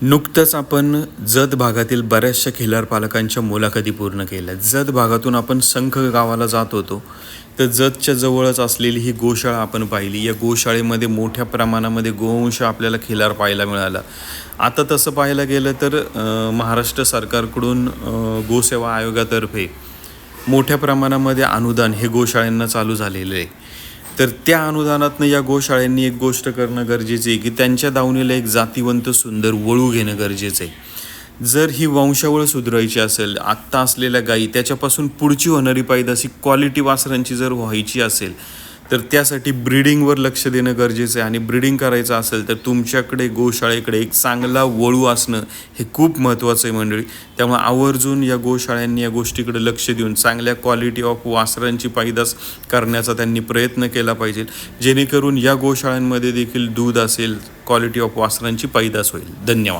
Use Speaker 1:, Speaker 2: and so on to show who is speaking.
Speaker 1: नुकतंच आपण जत भागातील बऱ्याचशा खिल्लार पालकांच्या मुलाखती पूर्ण केल्या. जत भागातून आपण संख गावाला जात होतो, तर जतच्या जवळच असलेली ही गोशाळा आपण पाहिली. या गोशाळेमध्ये मोठ्या प्रमाणामध्ये गोवंश आपल्याला खिल्लार पाहायला मिळाला. आता तसं पाहायला गेलं तर महाराष्ट्र सरकारकडून गोसेवा आयोगातर्फे मोठ्या प्रमाणामध्ये अनुदान हे गोशाळांना चालू झालेलं आहे. तर त्या अनुदानातनं या गोशाळांनी एक गोष्ट करणं गरजेचं आहे की त्यांच्या दावणीला एक जातीवंत सुंदर वळू घेणं गरजेचं आहे. जर ही वंशावळ सुधारायची असेल, आत्ता असलेल्या गायी त्याच्यापासून पुढची होणारी पैदाशी क्वालिटी वासरांची जर व्हायची असेल, तर त्यासाठी ब्रीडिंगवर लक्ष देणं गरजेचं आहे. आणि ब्रीडिंग करायचं असेल तर तुमच्याकडे गोशाळेकडे एक चांगला वळू असणं हे खूप महत्त्वाचं आहे मंडळी. त्यामुळे आवर्जून या गोशाळ्यांनी या गोष्टीकडे लक्ष देऊन चांगल्या क्वालिटी ऑफ वासरांची पैदास करण्याचा त्यांनी प्रयत्न केला पाहिजे, जेणेकरून या गोशाळांमध्ये देखील दूध असेल, क्वालिटी ऑफ वासरांची पैदास होईल. धन्यवाद.